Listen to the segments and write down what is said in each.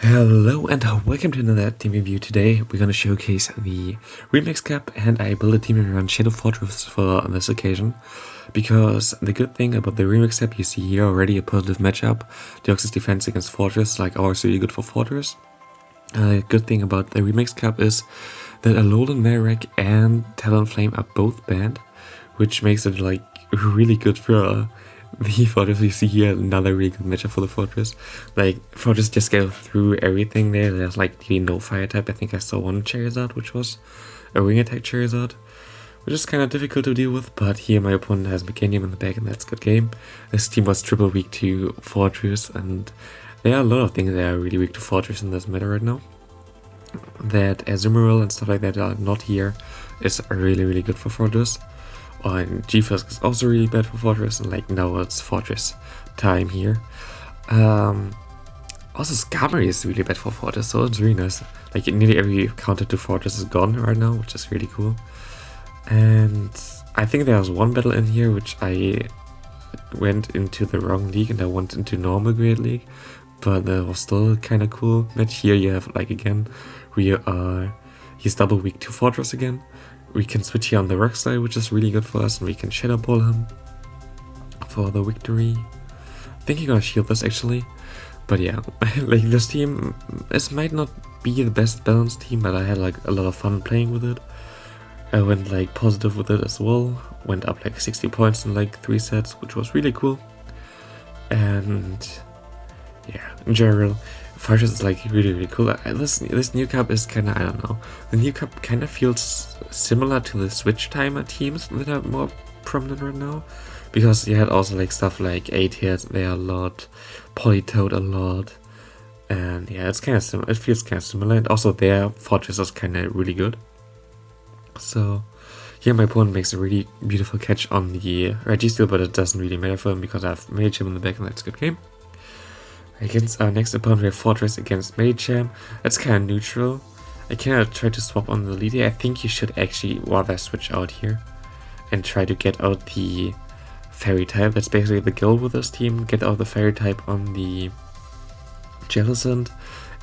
Hello and welcome to another team review. Today we're gonna showcase the Remix Cup, and I built a team around Shadow Fortress for this occasion. Because the good thing about the Remix Cup, you see here already a positive matchup. Deoxys defense against Fortress, like ours, really good for Fortress. The good thing about the Remix Cup is that Alolan Marek and Talonflame are both banned, which makes it like really good for the Fortress. You see here another really good matchup for the Fortress. Like, Fortress just go through everything there. There's like really no fire type. I think I saw one Charizard, which was a wing attack Charizard, which is kind of difficult to deal with. But here my opponent has Mage Champ in the back, and that's a good game. This team was triple weak to Fortress, and there are a lot of things that are really weak to Fortress in this meta right now. That Azumarill and stuff like that are not here is really good for Fortress. And G-First is also really bad for Fortress, and like now it's Fortress time here. Also Skarmory is really bad for Fortress, so it's really nice. Like nearly every counter to Fortress is gone right now, which is really cool. And I think there was one battle in here which I went into the wrong league, and I went into normal grade league, but that was still kind of cool match. Here you have like again, he's double weak to Fortress again. We can switch here on the rock slide, which is really good for us, and we can Shadow Ball him for the victory. I think he's gonna shield this actually, but yeah, like this team, this might not be the best balanced team, but I had like a lot of fun playing with it. I went like positive with it as well, went up like 60 points in like 3 sets, which was really cool. And yeah, in general, Fortress is like really cool. This new cup is kind of, I don't know, the new cup kind of feels similar to the Switch Timer teams that are more prominent right now, because you had also like stuff like 8 hits there a lot, Politoed a lot, and yeah, it's kind of similar. It feels kind of similar, and also their Fortress is kind of really good. So here my opponent makes a really beautiful catch on the Registeel, but it doesn't really matter for him because I have Mage Champ in the back, and that's a good game. Against our next opponent, we have Fortress against Mage Champ. That's kind of neutral. I kind of try to swap on the lead here. I think you should actually rather switch out here and try to get out the Fairy type. That's basically the goal with this team. Get out the Fairy type on the Jellicent.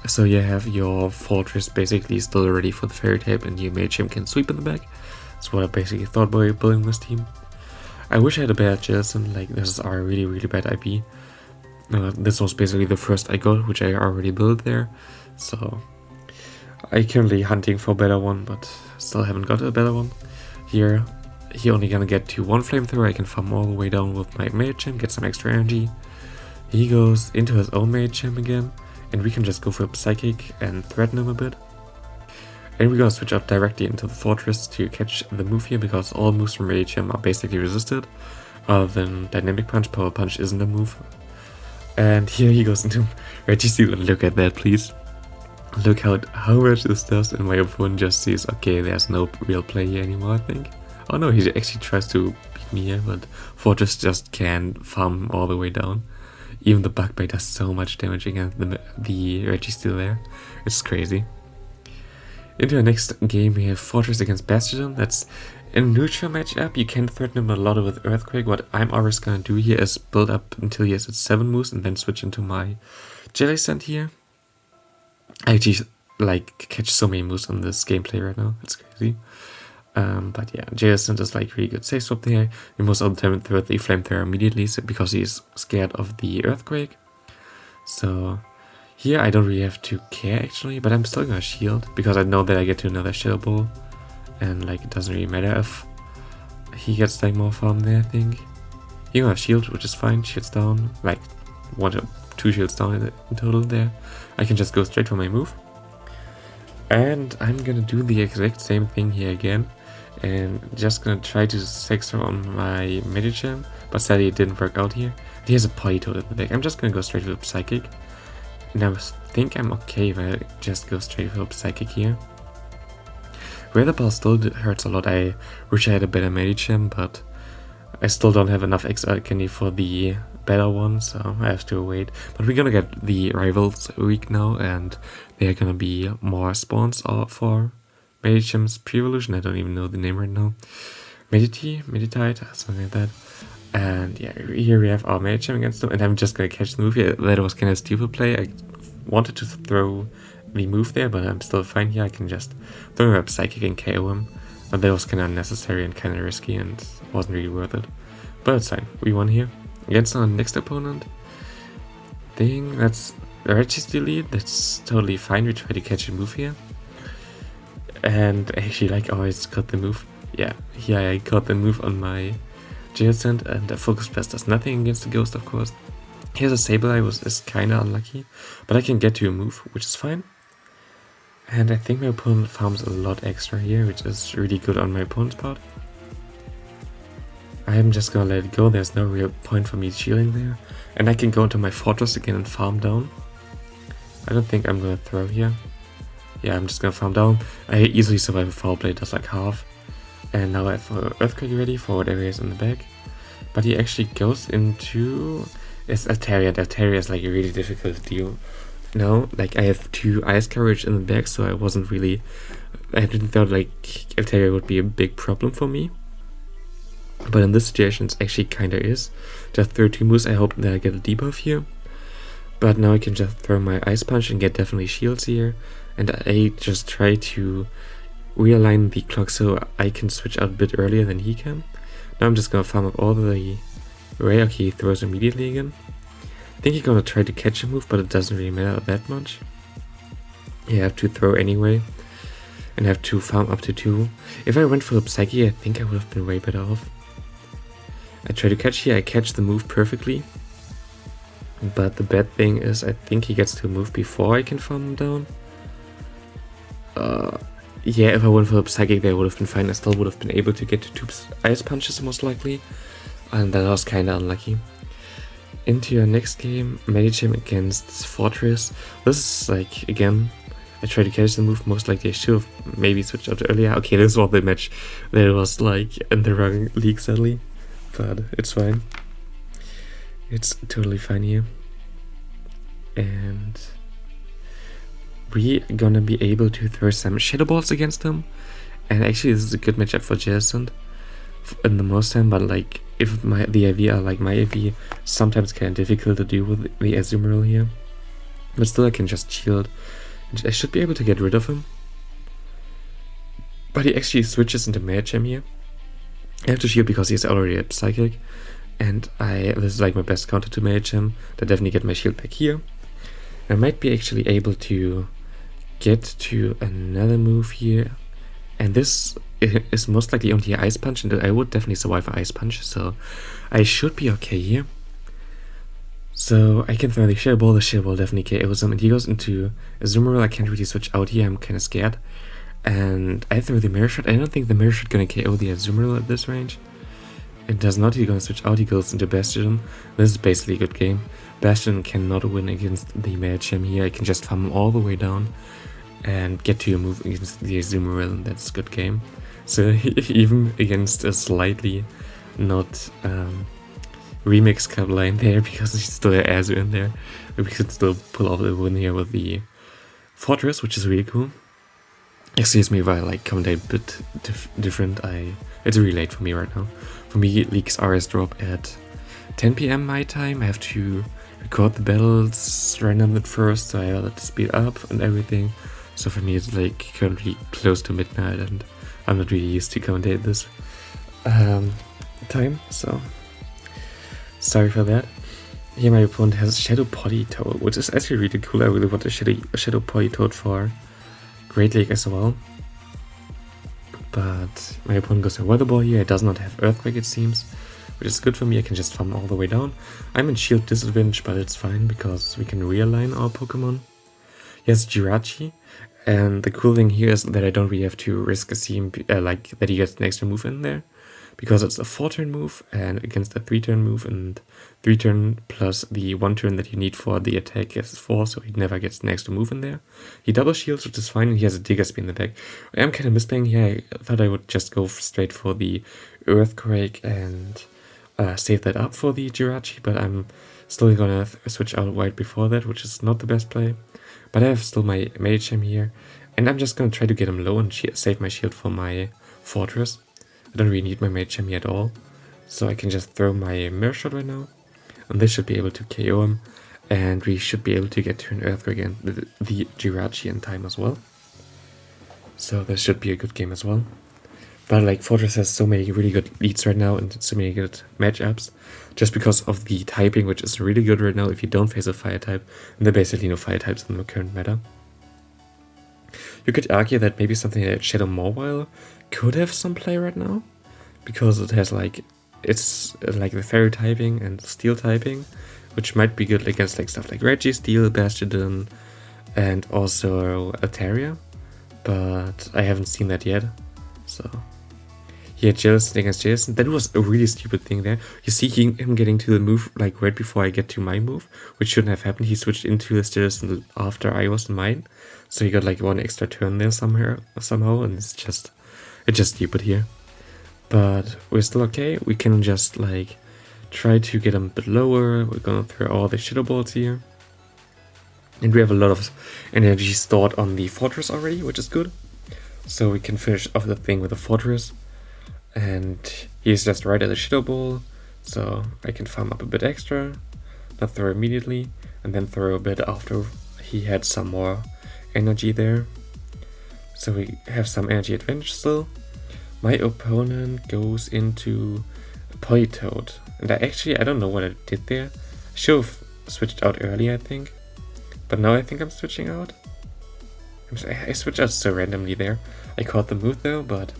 So you have your Fortress basically still ready for the Fairy type, and your Mage Champ can sweep in the back. That's what I basically thought by building this team. I wish I had a better Jellicent. Like, this is our really bad IP. This was basically the first I got, which I already built there, so I'm currently hunting for a better one, but still haven't got a better one. Here, he only gonna get to 1 flamethrower. I can farm all the way down with my Mage Champ, get some extra energy. He goes into his own Mage Champ again, and we can just go for a Psychic and threaten him a bit. And we're gonna switch out directly into the Fortress to catch the move here, because all moves from Mage Champ are basically resisted, other than Dynamic Punch. Power Punch isn't a move. And here he goes into Registeel, and look at that, please. Look how much this does, and my opponent just sees, okay, there's no real play here anymore, I think. Oh no, he actually tries to beat me here, but Fortress just can't farm all the way down. Even the Bug Bite does so much damage against the Registeel there. It's crazy. Into our next game, we have Fortress against Bastion. That's a neutral matchup. You can threaten him a lot with Earthquake. What I'm always gonna do here is build up until he has its 7 moves, and then switch into my Jellicent here. I actually like catch so many moves on this gameplay right now. It's crazy. But yeah, Jellicent is like really good safe swap there. You most of the time throw the Flamethrower immediately, because he's scared of the Earthquake. So here I don't really have to care actually, but I'm still gonna shield, because I know that I get to another Shadow Ball. And like, it doesn't really matter if he gets like more farm there, I think. He gonna shield, which is fine. Shields down, like 1 or 2 shields down in total there. I can just go straight for my move. And I'm gonna do the exact same thing here again. And just gonna try to Sexer on my Mage Champ, but sadly it didn't work out here. He has a Politoed in the back. I'm just gonna go straight for the Psychic. And I think I'm okay if I just go straight for the Psychic here. Weather Ball still hurts a lot. I wish I had a better Mage Champ, but I still don't have enough XR candy for the better one, so I have to wait. But we're gonna get the Rivals week now, and there are gonna be more spawns for Mage Champ's pre-evolution. I don't even know the name right now. Meditite, something like that. And yeah, here we have our Mage Champ against them, and I'm just gonna catch the move here. That was kind of stupid play. I wanted to throw the move there, but I'm still fine here. I can just throw up Psychic and KO him. But that was kind of unnecessary and kind of risky and wasn't really worth it. But it's fine. We won here. Against our next opponent. That's Reggie's delete. That's totally fine. We try to catch a move here. And I actually like always got the move. Yeah, here I got the move on my Jellicent, and the Focus Blast does nothing against the Ghost, of course. Here's a Sableye, which is kinda unlucky, but I can get to a move, which is fine. And I think my opponent farms a lot extra here, which is really good on my opponent's part. I'm just gonna let it go. There's no real point for me shielding there. And I can go into my Fortress again and farm down. I don't think I'm gonna throw here. Yeah, I'm just gonna farm down. I easily survive a Foul Blade, that's like half. And now I have Earthquake ready for whatever is in the back. But he actually goes into... It's Altaria, and Altaria is like really difficult to deal. Now, like I have 2 Ice Courage in the back, so I wasn't really... I didn't thought like Altaria would be a big problem for me. But in this situation it actually kinda is. Just throw 2 moves, I hope that I get a debuff here. But now I can just throw my Ice Punch and get definitely shields here. And I just try to realign the clock so I can switch out a bit earlier than he can. Now I'm just gonna farm up all the Ray. Okay, he throws immediately again. I think he's gonna try to catch a move, but it doesn't really matter that much. Yeah, I have to throw anyway. And I have to farm up to 2. If I went for the Psyche, I think I would have been way better off. I try to catch here, I catch the move perfectly. But the bad thing is I think he gets to a move before I can farm him down. Yeah, if I went for the Psychic there, would have been fine. I still would have been able to get to 2 Ice Punches most likely. And that was kinda unlucky. Into your next game, Mage Champ against Forretress. This is like, again, I try to catch the move. Most likely I should have maybe switched out earlier. Okay, this was the match that was like in the wrong league sadly. But it's fine. It's totally fine here. And we're gonna be able to throw some Shadow Balls against him. And actually this is a good matchup for Jellicent in the most time, but like if the IV are like my IV, sometimes kind of difficult to deal with the Azumarill here. But still I can just shield. I should be able to get rid of him. But he actually switches into Mage Champ here. I have to shield because he's already a Psychic. And this is like my best counter to Mage Champ. To definitely get my shield back here. I might be actually able to get to another move here. And this is most likely only an Ice Punch, and I would definitely survive an Ice Punch, so I should be okay here. So I can throw the Shadow Ball definitely KOs him, and he goes into Azumarill. I can't really switch out here, I'm kinda scared. And I throw the Mirror Shot. I don't think the Mirror Shot gonna KO the Azumarill at this range. It does not, he's gonna switch out, he goes into Bastion. This is basically a good game. Bastion cannot win against the Mage Champ here. I can just farm him all the way down and get to a move against the Azumarill, and that's a good game. So even against a slightly not remix cup line there, because there's still an Azu in there, we could still pull off the win here with the Forretress, which is really cool. Excuse me if I like commentate a bit different. It's really late for me right now. For me, leagues RS drop at 10 PM my time. I have to record the battles, random it first, so I have to speed up and everything. So for me it's like currently close to midnight, and I'm not really used to commentate this time, so sorry for that. Here my opponent has Shadow Politoed, which is actually really cool. I really want a Shadow Politoed for Great League as well. But my opponent goes to Weather Ball here. It does not have Earthquake, it seems, which is good for me. I can just farm all the way down. I'm in shield disadvantage, but it's fine because we can realign our Pokemon. He has Jirachi, and the cool thing here is that I don't really have to risk a CMP, like that he gets an extra move in there, because it's a 4-turn move and against a 3-turn move, and 3-turn plus the 1 turn that you need for the attack is 4, so he never gets an extra move in there. He double shields, which is fine, and he has a Digger Spear in the back. I am kind of misplaying here. I thought I would just go straight for the Earthquake and save that up for the Jirachi, but I'm still gonna switch out right before that, which is not the best play. But I have still my Mage Champ here, and I'm just gonna try to get him low and save my shield for my Forretress. I don't really need my Mage Champ at all, so I can just throw my Mirror Shot right now, and this should be able to KO him. And we should be able to get to an Earthquake and the Jirachi in time as well. So this should be a good game as well. But like Forretress has so many really good leads right now and so many good matchups. Just because of the typing, which is really good right now if you don't face a fire type. And there are basically no fire types in the current meta. You could argue that maybe something like Shadow Mawile could have some play right now. Because it has like, it's like the fairy typing and steel typing. Which might be good against like stuff like Registeel, Bastiodon, and also Altaria. But I haven't seen that yet. So yeah, Jellicent against Jellicent. That was a really stupid thing there. You see him getting to the move like right before I get to my move, which shouldn't have happened. He switched into his Jellicent after I was in mine. So he got like one extra turn there somehow, and it's just stupid here. But we're still okay. We can just like try to get him a bit lower. We're gonna throw all the Shadow Balls here. And we have a lot of energy stored on the Forretress already, which is good. So we can finish off the thing with the Forretress. And he's just right at the Shadow Ball. So I can farm up a bit extra. Not throw immediately. And then throw a bit after he had some more energy there. So we have some energy advantage still. My opponent goes into Politoed. And I don't know what I did there. I should have switched out early, I think. But now I think I'm switching out. I switched out so randomly there. I caught the move though, but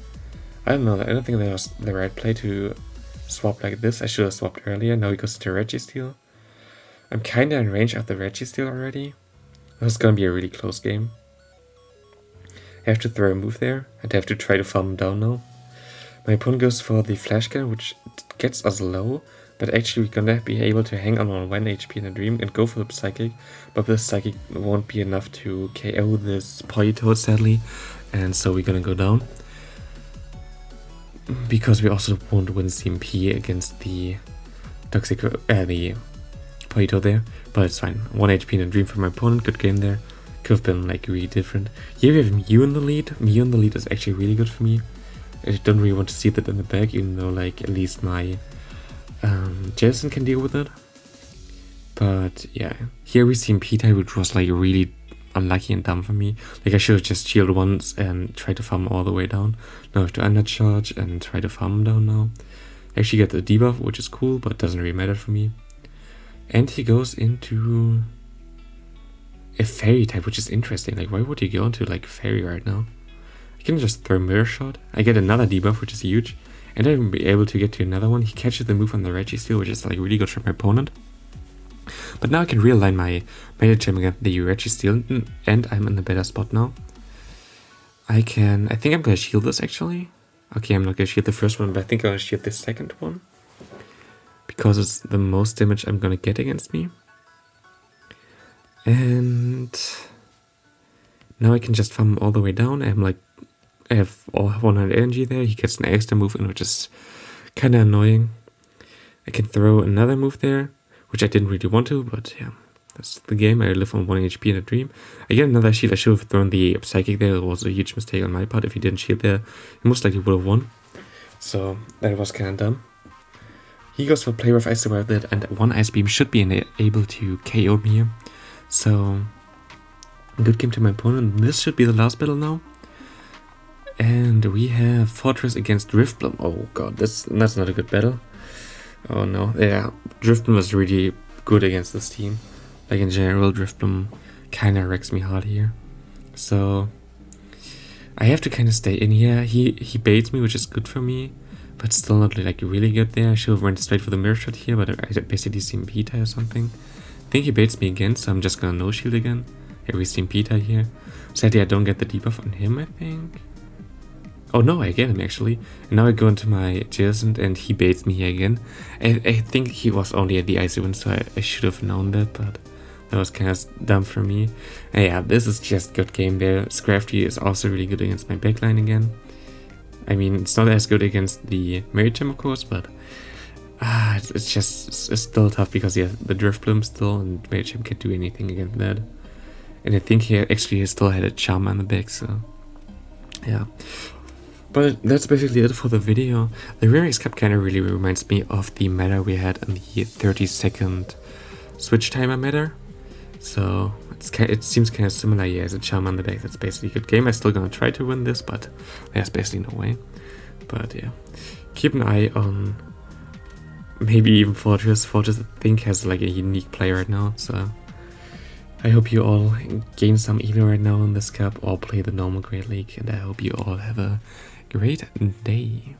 I don't know. I don't think that was the right play to swap like this. I should have swapped earlier. Now he goes into Registeel. I'm kinda in range of the Registeel already. This is gonna be a really close game. I have to throw a move there. I'd have to try to farm him down now. My opponent goes for the Flash Gun, which gets us low, but actually we're gonna be able to hang on 1 HP in a Dream and go for the Psychic, but this Psychic won't be enough to KO this Politoed sadly, and so we're gonna go down. Because we also won't win CMP against the the Politoed there, but it's fine. 1 HP in a Dream for my opponent, good game there. Could have been like really different. Here we have Mew in the lead. Mew in the lead is actually really good for me. I don't really want to see that in the back, even though like at least my Jellicent can deal with it. But yeah, here we see P-type, which was like really unlucky and dumb for me. Like I should have just shielded once and tried to farm all the way down. Now I have to undercharge and try to farm him down now. I actually get the debuff, which is cool, but doesn't really matter for me. And he goes into a fairy type, which is interesting. Like why would he go into like fairy right now? I can just throw Mirror Shot. I get another debuff, which is huge. And I'll be able to get to another one. He catches the move on the Registeel, which is like really good for my opponent. But now I can realign my Mage Champ against the Registeel, and I'm in a better spot now. I think I'm gonna shield this actually. Okay, I'm not gonna shield the first one, but I think I'm gonna shield the second one. Because it's the most damage I'm gonna get against me. And now I can just farm all the way down. I have all 100 energy there. He gets an extra move in, which is kind of annoying. I can throw another move there, which I didn't really want to, but yeah, that's the game. I live on 1 HP in a Dream. I get another shield. I should have thrown the Psychic there. It was a huge mistake on my part. If he didn't shield there, he most likely would have won. So that was kind of dumb. He goes for Play Rough. I survived that, and 1 Ice Beam should be able to KO me here. So good game to my opponent. This should be the last battle now. And we have Forretress against Drifblim. Oh god, that's not a good battle. Oh no, yeah, Drifblim was really good against this team. Like in general, Drifblim kinda wrecks me hard here. So I have to kinda stay in here. He baits me, which is good for me, but still not like really good there. I should have went straight for the Mirror Shot here, but I basically seen Pita or something. I think he baits me again, so I'm just gonna no shield again. Yeah, we seen Pita here. Sadly, I don't get the debuff on him, I think. Oh no, I get him actually. And now I go into my Jellicent and he baits me here again. I think he was only at the Icy Wind, so I should have known that, but that was kind of dumb for me. And yeah, this is just good game there. Scrafty is also really good against my backline again. I mean, it's not as good against the Mage Champ, of course, but it's still tough because he has the Drifblim still, and Mage Champ can't do anything against that. And I think he still had a Charm on the back, so yeah. But that's basically it for the video. The Remix Cup kind of really reminds me of the meta we had in the 32nd switch timer matter. So it seems kind of similar here as a Charmander deck. That's basically a good game. I'm still gonna try to win this, but there's basically no way. But yeah, keep an eye on maybe even Forretress. Forretress, I think, has like a unique play right now. So I hope you all gain some elo right now in this cup or play the normal Great League. And I hope you all have a great day.